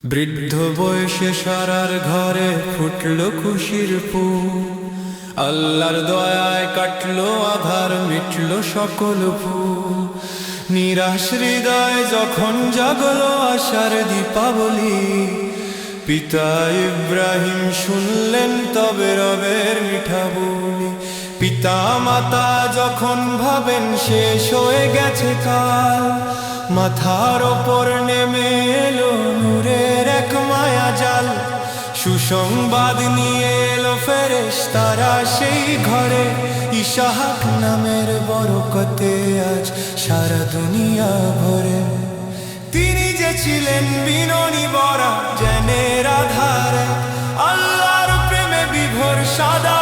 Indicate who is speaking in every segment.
Speaker 1: বৃদ্ধ বয়সে সারার ঘরে ফুটলো খুশির ফুল। আল্লাহর দয়ায় কাটলো আধার, মিটলো সকল ভুল। নিরাশ হৃদয় যখন জাগলো আশার দীপাবলি, পিতা ইব্রাহিম শুনলেন তবে রবের মিঠা বলি। পিতা মাতা যখন ভাবেন শেষ হয়ে গেছে কাল, মাথার ওপর নেমে এলো নূরের এক মায়া জাল। সুসংবাদ নিয়ে এলো ফেরেশতারা সেই ঘরে, ইসহাক নামের বরকতে আজ সারা দুনিয়া ভরে। তিনি যে ছিলেন বিনয়ী বরা জ্ঞানের আধারে, আল্লাহর প্রেমে বিভোর সাদা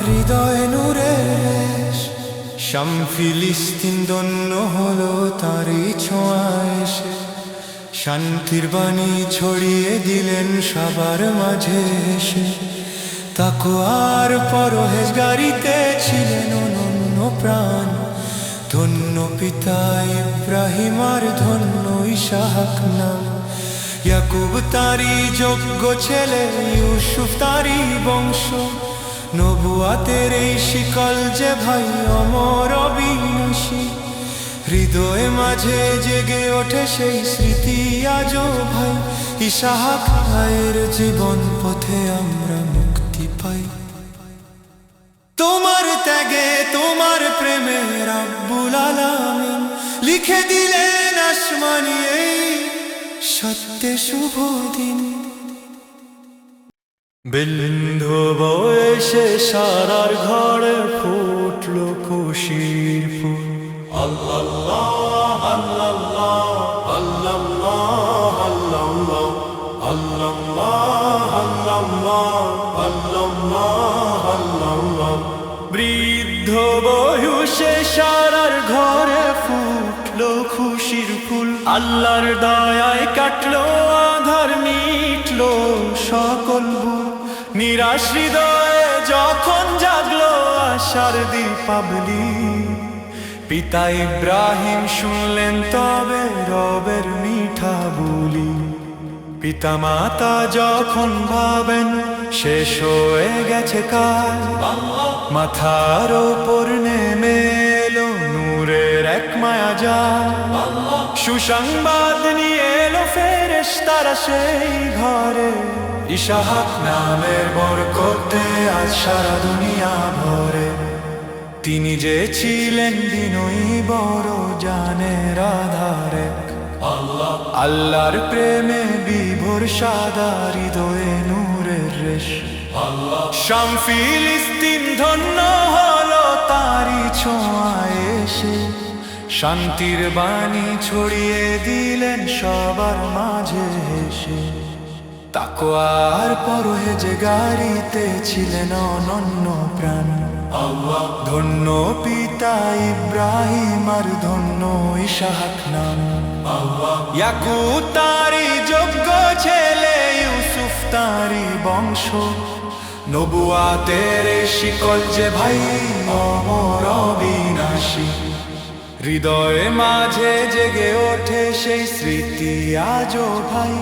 Speaker 1: হৃদয়ে নূরের রেশ। শাম ফিলিস্তিন ধন্য হলো তারই ছোঁয়ায় এসে, শান্তির বাণী ছড়িয়ে দিলেন সবার মাঝে এসে। তাকওয়ার পরহেজগারিতে ছিলেন অনন্য প্রাণ, ধন্য পিতা ইব্রাহিম আর ধন্য ইসহাক নাম। ইয়াকুব তারই যোগ্য ছেলে, ইউসুফ তারই বংশ। নবুয়াতের এই শিকল যে ভাই অমর অবিনাশী, হৃদয়ে মাঝে জেগে ওঠে সেই স্মৃতি আজও ভাই। ইসহাক ভাইয়ের জীবন পথে আমরা মুক্তি পাই। তোমার ত্যাগে তোমার প্রেমে রাব্বুল আলামিন লিখে দিলেন আসমানি এই সত্যে শুভ দিন। বৃদ্ধ বয়সে সারার ঘরে ফুটলো খুশির ফুল। আল্লাহ আল্লাহ আল্লাহ আল্লাহ আল্লাহ আল্লাহ আল্লাহ। বৃদ্ধ বয়সে সারার ঘরে ফুটলো খুশির ফুল। আল্লাহর দয়ায় কাটলো আধার, মিটলো সকল ভুল। নিরাশ হৃদয়ে যখন জাগলো আশার দীপাবলি, পিতা ইব্রাহিম শুনলেন তবে রবের মিঠা বলি। পিতা মাতা যখন ভাবেন শেষ হয়ে গেছে কাল, মাথার ওপর নেমে এলো নূরের এক মায়া জাল। সুসংবাদ নিয়ে এলো ফেরেশতারা সেই ঘরে, ইসহাক নামের বরকতে আজ সারা দুনিয়া ভরে। তিনি যে ছিলেন বিনয়ী বড় জানের আধারে, আল্লাহর প্রেমে বিভোর সাদা হৃদয়ে নূরের রেশ। শাম ফিলিস্তিন ধন্য হলো তারই ছোঁয়ায় এসে, শান্তির বাণী ছড়িয়ে দিলেন সবার মাঝে হেসে। তাকওয়ার পরহেজগারিতে ছিলেন অনন্য প্রাণ, ধন্য পিতা ইব্রাহিম আর ধন্য ইসহাক নাম। ইয়াকুব তারই যোগ্য ছেলে, ইউসুফ তারই বংশ। নবুয়াতের শিকল যে ভাই অমর অবিনাশী, হৃদয়ে মাঝে জেগে ওঠে সেই স্মৃতি আজও ভাই।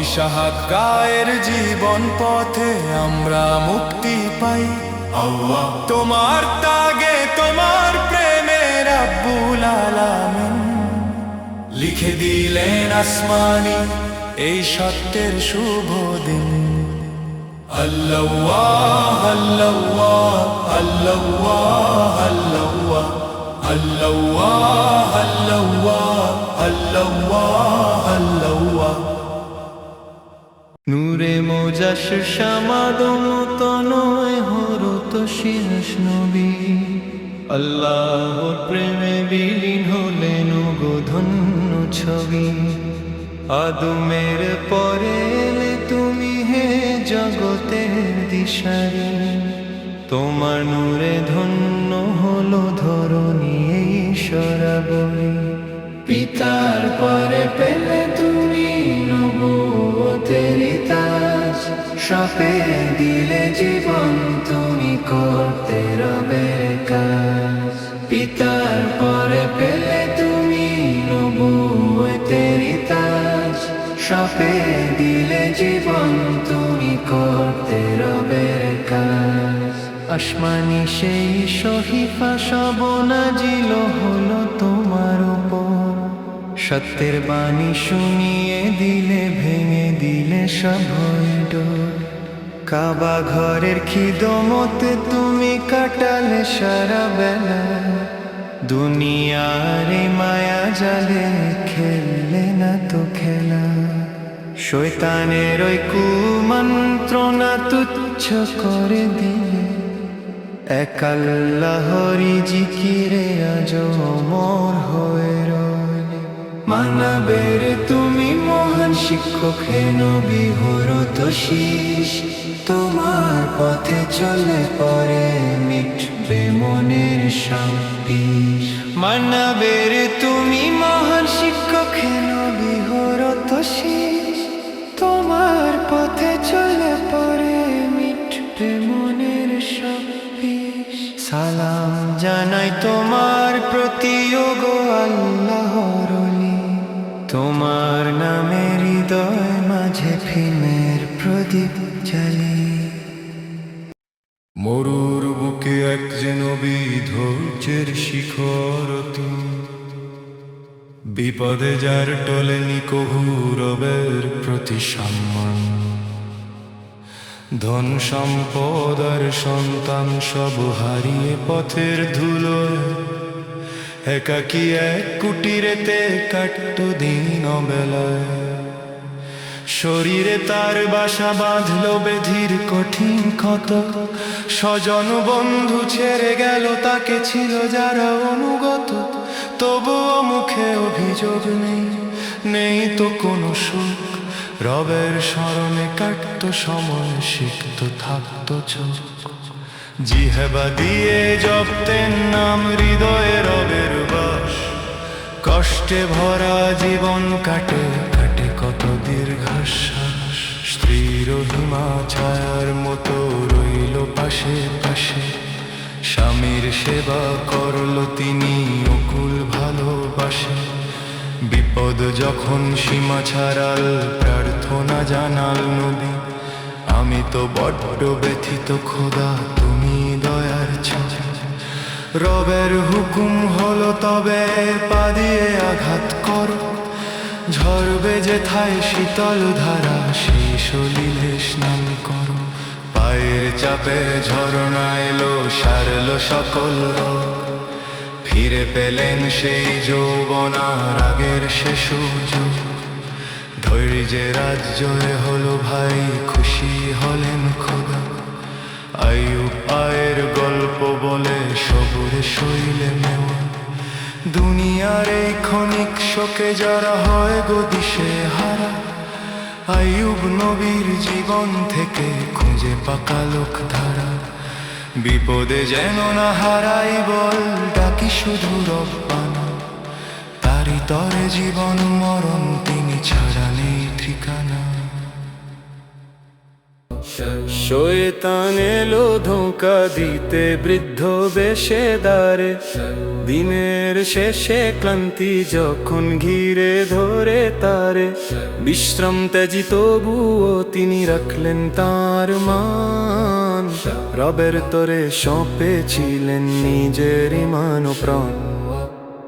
Speaker 1: ইসহাক গায়ের জীবন পথে আমরা মুক্তি পাই। তোমার ত্যাগে তোমার প্রেমে রাব্বুল আলামিন লিখে দিলেন আসমানি এই সত্যের শুভ দিন। আল্লাহ আল্লাহ আল্লাহ আল্লাহ আল্লাহ আল্লাহ আল্লাহ। নূরে মোজাস শামাদম তনয় হরত শিরস নবী, আল্লাহর প্রেমে বিলীন হলেন গো ধন্য ছবি। আদমের পরে এলে তুমি হে জগতের দিশারি, তোমার নূরে ধন্য হলো ধরণী এই সরাবরি। পিতার পরে পেলে তুমি নবুয়তের তাজ, শাপে দিলে জীবন তুমি করতে রবের কাজ। পিতার পরে পেলে তুমি নবুয়তের তাজ, সপে দিলে জীবন তুমি করতে রবের কাজ। আসমানি সেই শহীফা সব নাজিল হলো তোমার উপর, সত্যের বাণী শুনিয়ে দিলে ভেঙে দিলে সব ভয়ের ডোর। কাবা ঘরের খিদমতে তুমি কাটালে সারা বেলা, দুনিয়ার এই মায়া জালে খেললে না তো খেলা। শয়তানের ওই কুমন্ত্রণা তুচ্ছ করে দিলে, এক আল্লাহরি জিকিরে আজ অমর হয়ে রইলে। মানবের তুমি মহান শিক্ষক হে নবী হরত শীষ, তোমার পথে চলে পরে মিটবে মনের শান্তিশ। মানবের তুমি মহান শিক্ষক হে নবী হরত শীষ, তোমার পথে চলে পরে মিটবে মনের শান্তিশ। সালাম জানাই তোমার প্রতি ওগো আল্লাহর ওলি, তোমার নামে হৃদয় মাঝে প্রেমের প্রদীপ জ্বালি।
Speaker 2: মরুর বুকে এক যে নবী ধৈর্যের শিখর তুমি, বিপদে যার টলেনি কভু রবের প্রতি সম্মান। ধন সম্পদ আর সন্তান সব হারিয়ে পথের ধুলোয়, একাকী এক কুটিরেতে কাটত দিন বেলায়। শরীরে তার বাসা বাঁধল বেধির কঠিন ক্ষত, স্বজন বন্ধু ছেড়ে গেল তাকে ছিল যারা অনুগত। তবুও মুখে অভিযোগ নেই, নেই তো কোনো সুখ, রবের স্মরণে কাটত সময়, সিক্ত থাকত চোখ। জিহবা দিয়ে জপতেন নাম, হৃদয়ে রবের বাস। কষ্টে ভরা জীবন কাটে কাটে কত দীর্ঘশ্বাস। স্ত্রী রহিমা ছায়ার মতো রইল পাশে পাশে, স্বামীর সেবা করল তিনি অকুল ভালোবাসে। বিপদ যখন সীমা ছাড়াল প্রার্থনা জানাল নবী, আমি তো বড্ড ব্যথিত খোদা তুমি দয়ার ছায়া। রবের হুকুম হলো তবে পা দিয়ে আঘাত করো, ঝরবে যেথায় শীতল ধারা সেই সলিলে স্নান করো। পায়ের চাপে ঝরনা এলো সারল সকল রোগ, ফিরে পেলেন সেই যৌবনার আগের সে সুযোগ। ধৈর্যের রাজ্যে হলো ভাই খুশি হলেন খোদা, আইয়ুব আয়ের গল্প বলে সবুরে শৈলে নেওয়া। দুনিয়ার এই ক্ষণিক শোকে যারা হয় গো দিশে হারা, আইয়ুব নবীর জীবন থেকে খুঁজে পাকা লোক ধারা। বিপদে যেন না হারাই বল, ডাকি শুধু রব্বানা, তারি তরে জীবন মরণ তিনি ছাড়া নেই ঠিকানা। শয়তান এলো ধোঁকা দিতে বৃদ্ধ বেশে দ্বারে, দিনের শেষে ক্লান্তি যখন ঘিরে ধরে তারে। বিশ্রাম ত্যাজি তবুও তিনি রাখলেন তার মান, রবের তরে সঁপেছিলেন নিজের ইমান ও প্রাণ।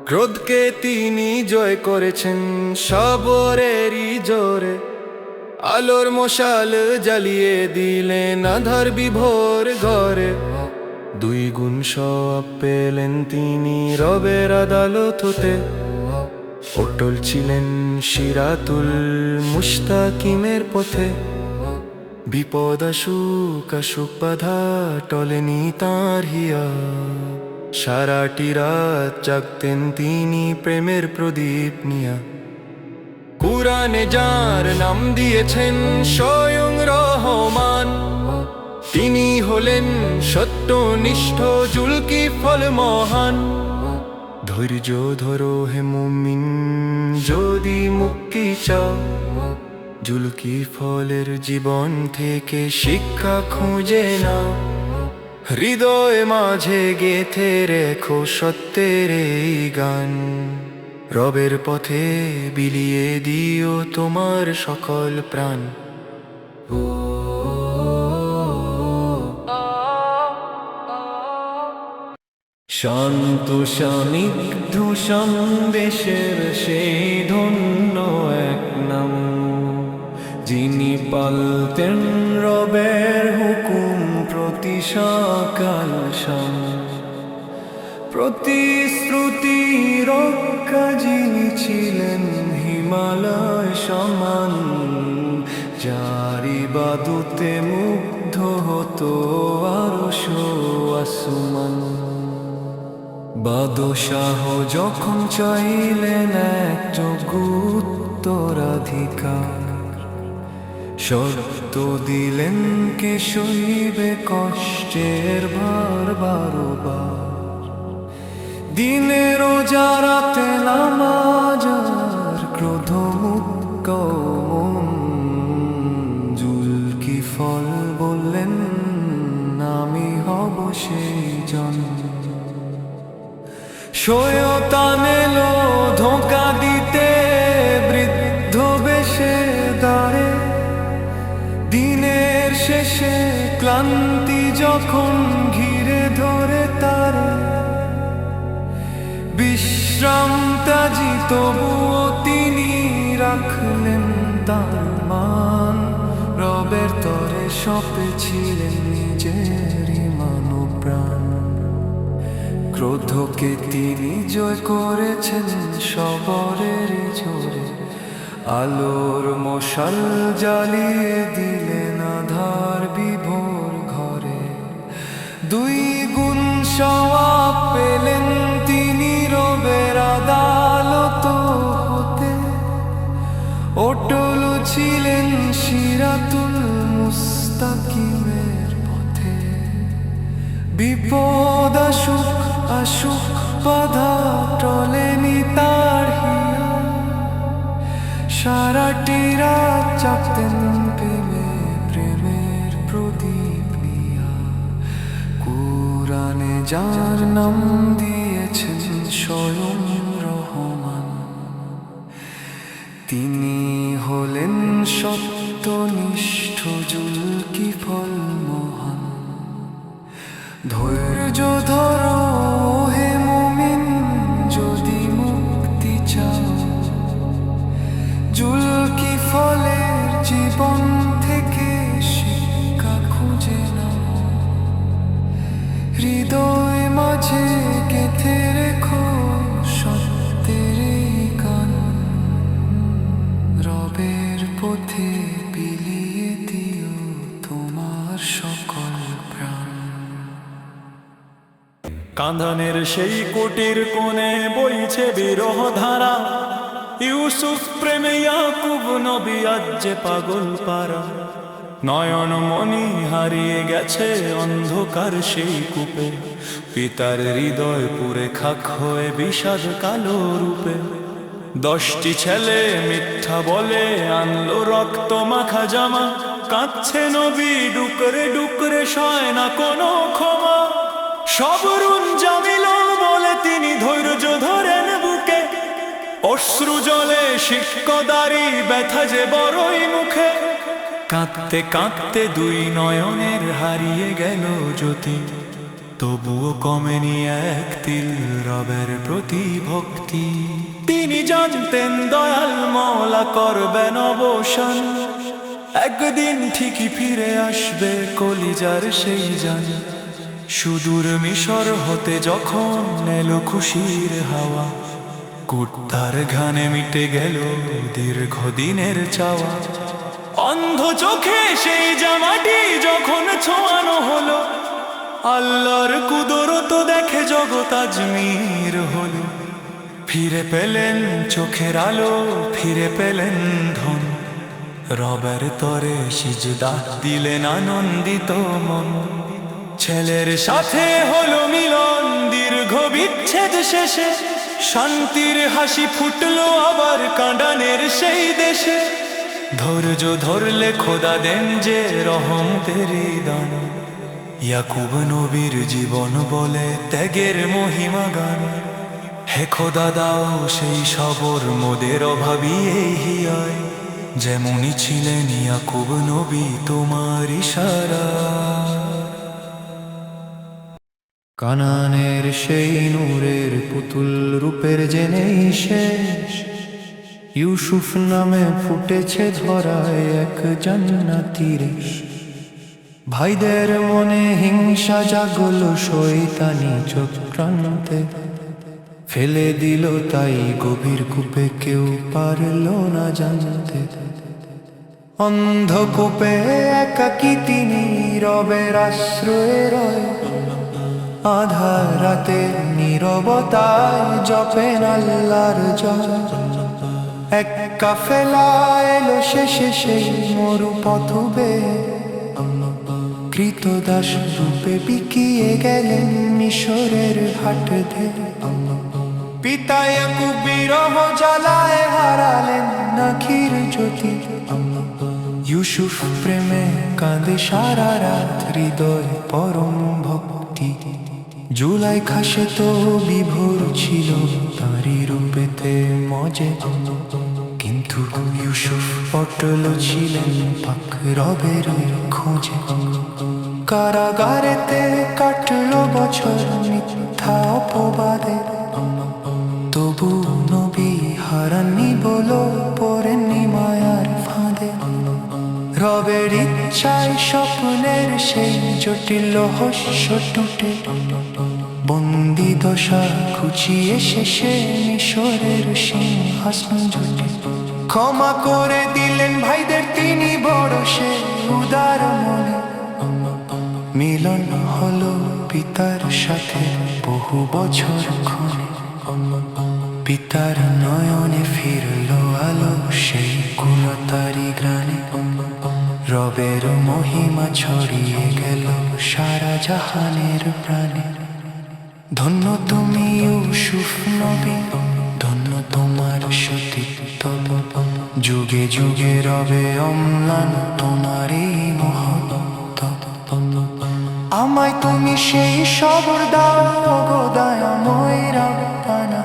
Speaker 2: ক্রোধকে তিনি জয় করেছেন সবরেরই জোরে, আলোর মশাল জ্বালিয়ে দিলেন আধার বিভোর ঘরে। দুই গুণ সব পেলেন তিনি রবের আদালত হতে, অটল ছিলেন সিরাতুল মুস্তাকিমের পথে। বিপদ আসুক আসুক বাধা টলেনি তাঁর হিয়া, সারাটি রাত জাগতেন তিনি প্রেমের প্রদীপ নিয়া। কুরআনে যার নাম দিয়েছেন স্বয়ং রহমান, তিনি হলেন সত্যনিষ্ঠ জুলকিফল মহান। ধৈর্য ধরো হে মুমিন যদি মুক্তি চাও, জুলকিফলের জীবন থেকে শিক্ষা খুঁজে নাও। হৃদয় মাঝে গেঁথে রেখো সত্যের এই গান,
Speaker 1: রবের পথে বিলিয়ে দিও তোমার সকল প্রাণ। শান্ত সানিধ্য সন্দেশের সেই ধন্য এক নাম, যিনি পালতেন রবের হুকুম প্রতি সকাল শাম। প্রতিশ্রুতি রক্ষা যিনি ছিলেন হিমালয় সমান, যার ইবাদতে মুগ্ধ হতো আরশ আসমান। বাদশাহ যখন চাইলেন এক উত্তরাধিকার, শর্ত দিলেন কে সইবে কষ্টের ভার বারবার। দিনে রোজা রাতে নামাজ আর ক্রোধমুক্ত মন, জুলকিফল বললেন আমি হব সেই জন। শয়তান এলো ধোঁকা দিতে বৃদ্ধ বেশে দাঁড়ে, দিনের শেষে ক্লান্তি যখন ঘিরে ধরে তারে। বিশ্রাম ত্যাজি তবুও তিনি রাখলেন তার মান, রবের তরে সঁপেছিলেন নিজের ইমান ও প্রাণ। ক্রোধকে তিনি জয় করেছেন সবরের জোরে, আলোর মশাল জ্বালিয়ে দিলেন আধার বিভোর ঘরে। দুই গুণ সওয়াব পেলেন তিনি রবের আদালত হতে, অটল ছিলেন সিরাতুল মুস্তাকিমের পথে। বিপদ আসুক আসুক বাধা টলেনি তার হিয়া, সারাটি রাত চাপতেন প্রেমে প্রেমের প্রদীপ নিয়া। কুরআনে যার নাম দিয়েছেন স্বয়ং রহমান, তিনি হলেন সত্যনিষ্ঠ জুলকিফল মহান। ধৈর্য ধরো হে মুমিন যদি মুক্তি চাও, জুলকিফলের জীবন থেকে শিক্ষা খুঁজে নাও। হৃদয় মাঝে গেঁথে রেখো সত্যের এই গান, রবের পথে বিলিয়ে দিও তোমার সকল প্রাণ।
Speaker 3: কাঁদানের সেই কুটির কোণে বইছে বিরহ ধারা, ইউসুফ প্রেমে ইয়াকুব নবী আজ যে পাগল পারা। নয়ন মনি হারিয়ে গেছে অন্ধকার সেই কূপে, পিতার হৃদয় পুরে খাক হয়ে বিষাদ কালো রূপে। 10টি ছেলে মিথ্যা বলে আনলো রক্ত মাখা জামা, কাঁদছে নবী ডুকরে ডুকরে সয় না কোনো ক্ষমা। সবরুন জামিল বলে তিনি ধৈর্য ধরেন বুকে, অশ্রু জলে শিক্ষদারি ব্যথা যে বড়ই মুখে। কাঁদতে কাঁদতে দুই নয়নের হারিয়ে গেল জ্যোতি, তবুও কমেনি এক তিল রবের প্রতি ভক্তি। তিনি জানতেন দয়াল মওলা করবেন অবসান, একদিন ঠিকই ফিরে আসবে কলিজার সেই জান। সুদূর মিশর হতে যখন এলো খুশির হাওয়া, কুত্তার ঘানে মিটে গেল দীর্ঘদিনের চাওয়া। অন্ধ চোখে সেই জামাটি যখন ছোঁয়ানো হলো, আল্লাহর কুদরত দেখে জগৎ আজমির হলো। ফিরে পেলেন চোখের আলো, ফিরে পেলেন ধন, রবের তরে সিজদা দিলেন আনন্দিত মন। ছেলের সাথে হলো মিলন দীর্ঘ বিচ্ছেদ শেষে, শান্তির হাসি ফুটলো আবার কাঁদানের সেই দেশে। ধৈর্য ধরলে খোদা দেন যে রহমতেরই দান, ইয়াকুব নবীর জীবন বলে ত্যাগের মহিমা গান।
Speaker 1: হে খোদা দাও সেই সবর মোদের অভাবী এই হিয়ায়, যেমনই ছিলেন ইয়াকুব নবী তোমার ইশারা। কানানের সেই নূরের পুতুল রূপের জেনেই শেষ, ইউসুফ নামে ফুটেছে ধরায় এক জান্নাতি রেশ। ভাইদের মনে হিংসা জাগলো শয়তানি চক্রান্তে, ফেলে দিল তাই গভীর কূপে, কেউ পারলো না জানতে। অন্ধকূপে একাকী তিনি রবের আশ্রয়ে রয়, আধার রাতে নীরবতায় জপেন আল্লাহর জয়। এক কাফেলা এলো শেষে সেই মরু পথ বেয়ে, কৃতদাস রূপে বিকিয়ে গেলেন মিশরের হাট ধেয়ে। পিতা ইয়াকুব বিরহ জ্বালায় হারালেন নাখির জ্যোতি, ইউসুফ প্রেমে কাঁদে সারা রাত হৃদয় পরম ভক্তি। জুলাই খাসে তো বিভোর ছিল তাঁরই রূপেতে মজে, কিন্তু ইউসুফ পটল ছিলেন পাক রবের খোঁজে। কারাগারেতে কাটলো বছর মিথ্যা অপবাদে, তবু নবী হারাননি বলো পড়েননি মায়ার ফাঁদে। রবের ইচ্ছায় স্বপ্নের সেই জটিল রহস্য টুটে, বন্দি দশা খুঁচিয়ে শেষে মিশরের সিংহাসন জুটে। ক্ষমা করে দিলেন ভাইদের তিনি বড় সে উদার মনে, মিলন হলো পিতার সাথে বহু বছর ক্ষণে। পিতার নয়নে ফিরলো আলো সেই কুলতারি গ্রানে, রবের মহিমা ছড়িয়ে গেল সারা জাহানের প্রাণে। ধন্য তুমি ইউসুফ নবী, ধন্য তোমার সতীত্ব, যুগে যুগে রবে অম্লান তোমার এই মহত্ব। আমায় তুমি সেই সবর দাও গো দয়াময় রাব্বানা,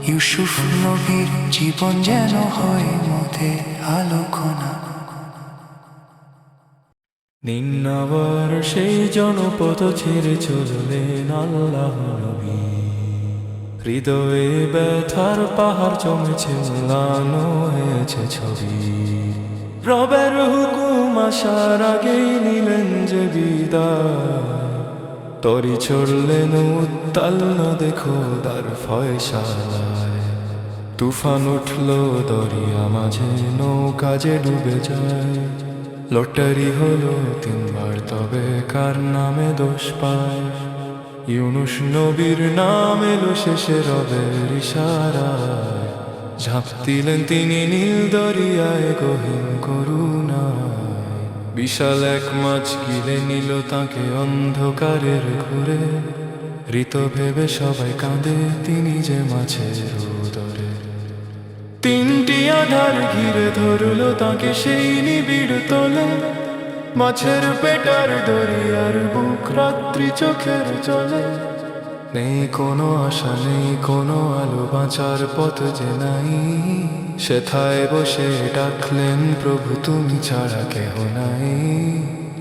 Speaker 1: ইউসুফ নবীর জীবন যেন হয় মধ্যে আলোকনা।
Speaker 3: নিন্নাবার সেই জনপদ ছেড়ে চললেন আল্লাহ নবী, হৃদয়ে ব্যথার পাহাড় জমেছে, লানো হয়েছে ছবি। রবের হুকুম আসার আগেই নিলেন যে বিদায়, তরি ছড়লেন উত্তাল দেখো তার ফয়সালায়। তুফান উঠল দরিয়া মাঝে, নৌকা যে ডুবে যায়। লটারি হলো তিনবার, তবে কার নামে দোষ পায়? ইউনুস নবীর নাম এলো শেষে রবের ইশারায়, ঝাঁপ দিলেন তিনি নীল দরিয়ায় গহীন করুণায়। বিশাল এক মাছ গিলে নিল তাকে অন্ধকারের ঘুরে, ঋত ভেবে সবাই কাঁদে তিনি যে মাছের উদরে। তিনটি আধার ঘিরে ধরলো তাকে সেই নিবিড় তলে, মাছের পেটার দরিয়ার বুক রাত্রি চোখের চলে। নেই কোনো আশা নেই কোনো আলো, বাঁচার পথ যে নাই। সেথায় বসে ডাকলেন প্রভু তুমি ছাড়া কেহ নাই।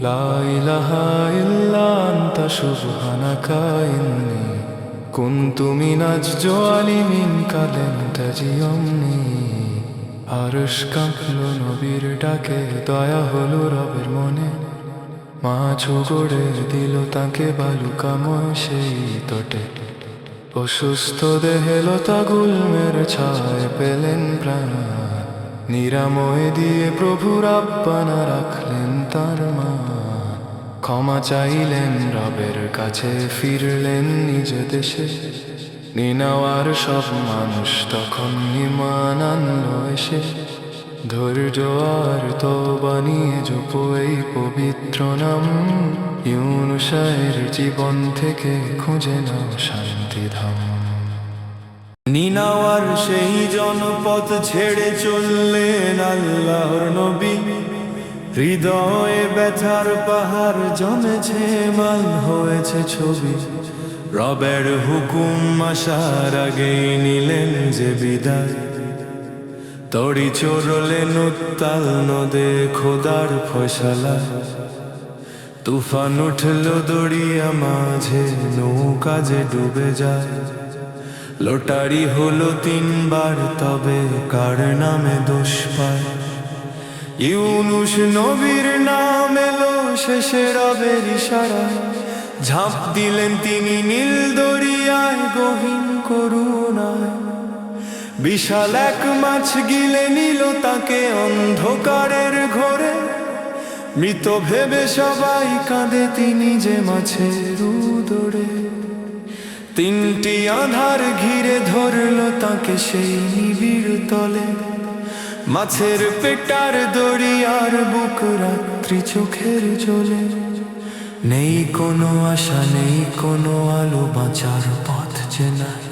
Speaker 3: লা ইলাহা ইল্লা আনতা সুবহানাকা ইন্নী কুনতু মিনাজ জালিমিন, কালেন তাজিয়মনি। আরশ কাঁপলো নবীর ডাকে, দয়া হলো রবের মনে। মাছ গড়ে দিল তাকে বালুকাময় সেই তটে। অসুস্থ দেহে লতা গুল্মের ছায় পেলেন প্রাণ, নিরাময় দিয়ে প্রভুর আব্বানা রাখলেন তার মা। ক্ষমা চাইলেন রবের কাছে, ফিরলেন নিজ দেশে। নিনাওয়ার সব মানুষ তখন ঈমান আনলো এসে। ধৈর্য আর তওবা নিয়ে জপো এই পবিত্র নাম, ইউনুসের জীবন থেকে খুঁজে নাও শান্তিধাম।
Speaker 1: নিনাওয়ার সেই জনপদ ছেড়ে চললেন আল্লাহর নবী, হৃদয়ে ব্যথার পাহাড় জমেছে মান হয়েছে ছবি।
Speaker 3: রবের হুকুম আসার আগেই নিলেন যে বিদায়, তড়ি চড়লেন উত্তাল নদে খোদার ফয়সালা। তুফান উঠল দরিয়া মাঝে, নৌকা যে ডুবে যায়। লটারি হলো 3 বার, তবে কার নামে দোষ পায়? ইউনুস নবীর নাম এলো শেষে রবের ইশারায়। ঝাঁপ দিলেন তিনি নীল দরিয়ায় গহীন করুণায়। বিশাল এক মাছ গিলে নিল তাকে অন্ধকারের ঘোরে। মৃত ভেবে সবাই কাঁদে, তিনি যে মাছের উদরে। 3টি আধার ঘিরে ধরল তাকে সেই নিবিড় তলে। মাছের পেটার দরিয়ার বুক রাত্রি চোখের জলে। নেই কোনো আশা, নেই কোনো আলো, বাঁচার পথ যে নাই।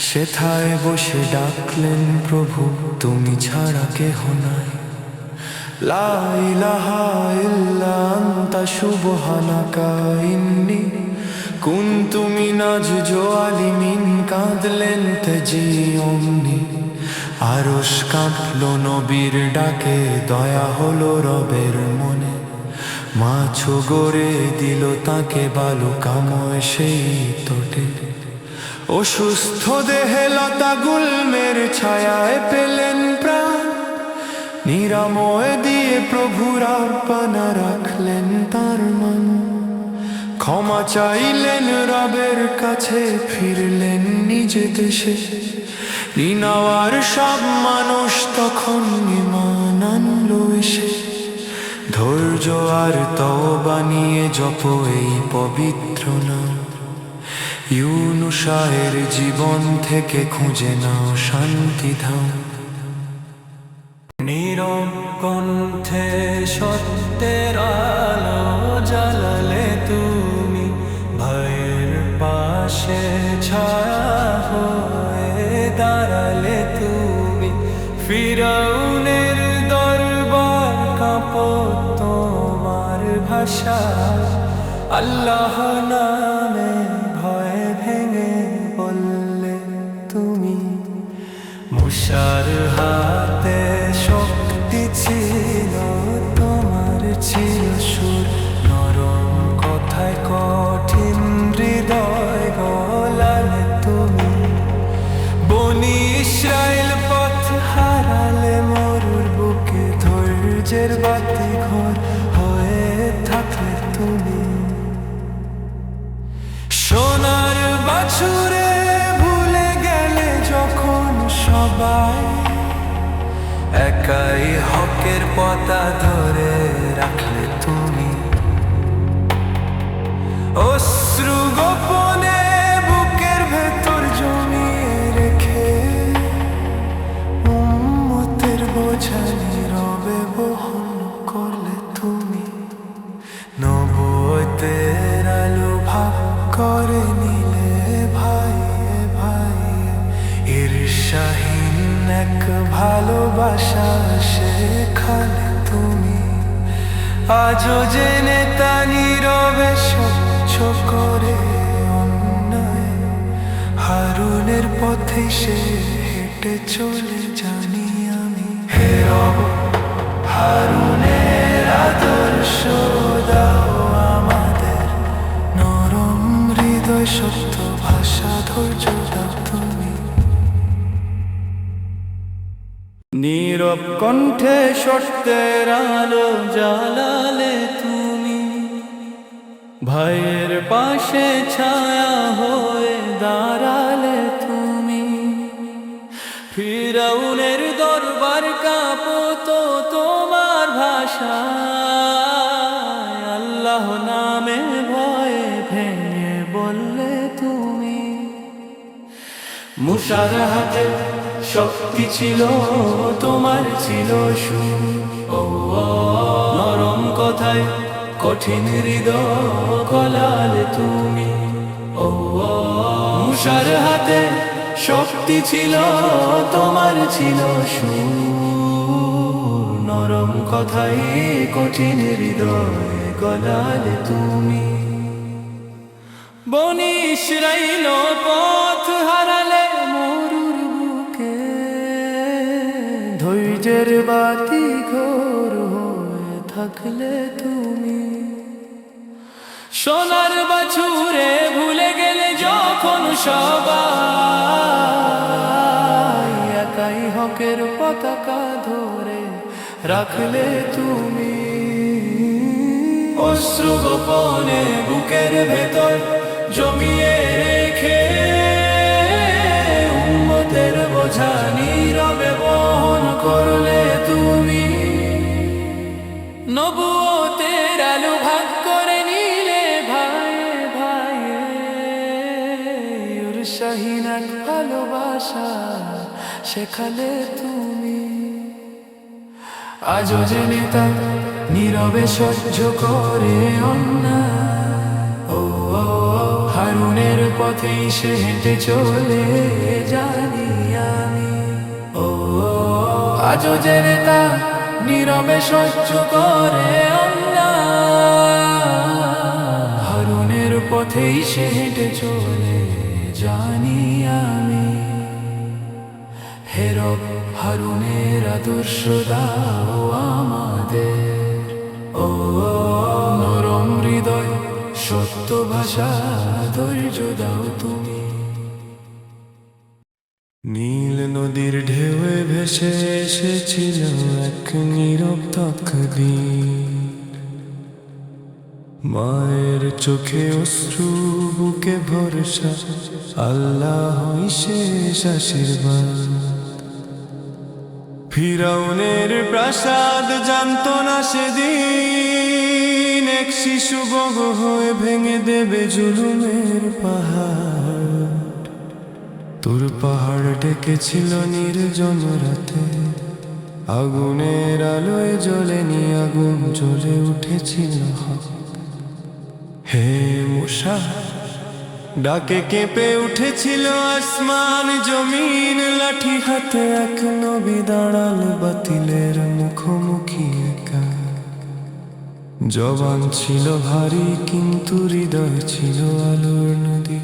Speaker 3: সেথায় বসে ডাকলেন প্রভু, তুমি ছাড়া কেহ নাই। লা ইলাহা ইল্লা আনতা সুবহানাকা ইন্নী কুনতু মিনাজ জালিমিন। কাঁদলেন তেজি অমনি, আরশ কাঁপলো নবীর ডাকে। দয়া হলো রবের মনে, মাছ গড়ে দিল তাকে বালুকাময় সেই তটে। অসুস্থ দেহে লতা গুল্মের ছায়ায় পেলেন প্রাণ। নিরাময় দিয়ে প্রভুর আহ্বানা রাখলেন তার মান। ক্ষমা চাইলেন রবের কাছে, ফিরলেন নিজ দেশে। নিনাওয়ার সব মানুষ তখন ঈমান আনলো এসে। ধৈর্য আর তওবা নিয়ে জপ এই পবিত্র নাম। ইউনুসের জীবন থেকে খুঁজে নাও শান্তিধাম। নীরব কণ্ঠে সত্যের আলো জ্বালালে তুমি, ভয়ের পাশে ছায়া হয়ে দাঁড়ালে তুমি। ফিরাউনের দরবার কাঁপত তোমার ভাষা, আল্লাহ নামে ভয় ভেঙে বললে তুমি। মুসার হাতে শক্তি ছিল, তোমার ছিল সুর। নরম কথায় কঠিন হৃদয় গলালে তুমি। বনি ইসরাইল পথ হারালে মরুর বুকে, ধৈর্যের বাতি ঘর হয়ে থাকলে তুমি। সোনার বাছুরে ভুলে গেলে যখন সবাই, একাই হকের পতা ধরে রাখলে তুমি। অশ্রু গোপনে বুকের ভেতর জমিয়ে রেখে, উম্মতের বোঝা নীরবে বহন করলে তুমি। নবুয়তের আলো ভাগ করে নিলে ভাই ভাই। ঈর্ষাহীন এক ভালোবাসা শেখালে তুমি। আজও জেনে তা নীরবে স্বচ্ছ করে অন্যায়। হারুনের পথে সে হেঁটে চলে জানি আমি। হে রব, হারুনের আদর্শ দাও আমাদের। নরম হৃদয়, সত্য ভাষা, ধৈর্য দাও তুমি। নীরব কণ্ঠে সত্যের আলো জ্বালালে তুমি। ভাইয়ের পাশে ছায়া হয়ে দাঁড়ালে তুমি। ফিরাউনের দরবার কাঁপত তোমার ভাষায়, আল্লাহ নামে ভয়ে ভেঙে বললে তুমি। মুসার হাতে শক্তি ছিল, তোমার ছিল সুর। নরম কথায় কঠিন হৃদয় গলালে তুমি। মুসার হাতে শক্তি ছিল, তোমার ছিল সুর। নরম কথায় কঠিন হৃদয় গলালে তুমি। বনি ইসরাইল পথ হারালে মরুর বুকে, ধৈর্যের বাতি ঘোর হয়ে থাকলে তুমি। সোনার বাছুরে ভুলে গেলে যখন সবাই, একাই হকের পতাকা ধরে রাখলে তুমি। অশ্রু গোপনে বুকের ভেতর জমিয়ে রেখে, উম্মতের বোঝা নীরবে বহন করলে তুমি। নবুয়তের আলো ভাগ করে নিলে ভাইয়ে ভাইয়ে, শাহীন এক ভালোবাসা শেখালে তুমি। আজও যে নেতা নীরবে সহ্য করে অন্যায়, হারুনের পথেই সে হেঁটে চলে জানি আমি। আজও যে নেতা নীরবে সহ্য করে অন্যায়, হারুনের পথেই সে হেঁটে চলে জানি আমি। হে রব, হারুনের আদর্শ দাও আমাদের, নরম হৃদয় সত্য ভাষা ধৈর্য দাও তুমি।
Speaker 2: নীল নদীর ঢেউয়ে ভেসে এসেছিল এক নীরব তাকদীর, মায়ের চোখে অশ্রু বুকে ভরসা, আল্লাহই শেষ আশীর্বাদ। ফিরাউনের প্রাসাদ জানত না সেদিন, এক শিশু বগ হয়ে ভেঙে দেবে জুলুমের পাহাড়। তোর পাহাড় ডেকেছিল নির্জন রাতে, আগুনের আলোয় জ্বলেনি আগুন, জ্বলে উঠেছিল হক। হে মূসা, ডাকে কেঁপে উঠেছিল আসমান জমিন, লাঠি হাতে এক নবী দাঁড়াল বাতিলের মুখোমুখি একা। জবান ছিল ভারী কিন্তু হৃদয় ছিল আলোর নদী,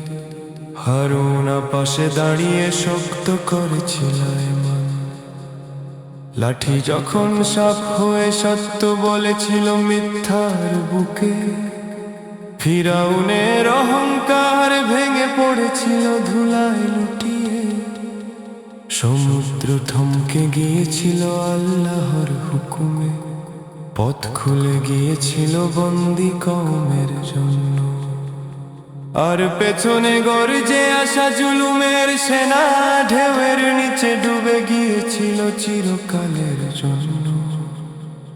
Speaker 2: হারুন পাশে দাঁড়িয়ে শক্ত করেছিল ইমান। লাঠি যখন সাপ হয়ে সত্য বলেছিল মিথ্যার বুকে, ফিরাউনের অহংকার ভেঙে পড়েছিল ধুলায় লুটিয়ে। সমুদ্র থমকে গিয়েছিল আল্লাহর হুকুমে, পথ খুলে গিয়েছিল বন্দি কওমের জন্য। আর পেছনে গর্জে আসা জুলুমের সেনা, ঢেউয়ের নিচে ডুবে গিয়েছিল চিরকালের জন্য।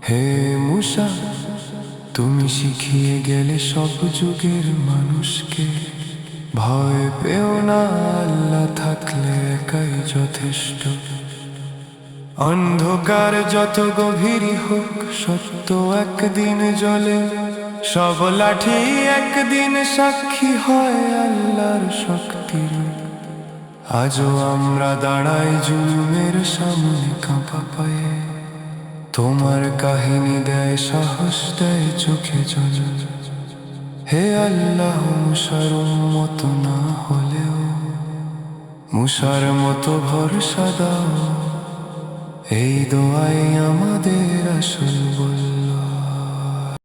Speaker 2: হে মূসা, তুমি শিখিয়ে গেলে সব যুগের মানুষকে, ভয় পেও না, আল্লাহ থাকলে একাই যথেষ্ট। অন্ধকার যত গভীরই হোক সত্য একদিন জ্বলে, সব লাঠি একদিন সাক্ষী হয় আল্লাহর শক্তির। আজও আমরা দাঁড়াই জুলুমের সামনে কাঁপা পায়ে, তোমার কাহিনী দেয় সাহস, দেয় চোখে জল। হে আল্লাহ, মুসার মতো না হলেও মুসার মতো ভরসা দাও, এই দোয়াই আমাদের আসল বল।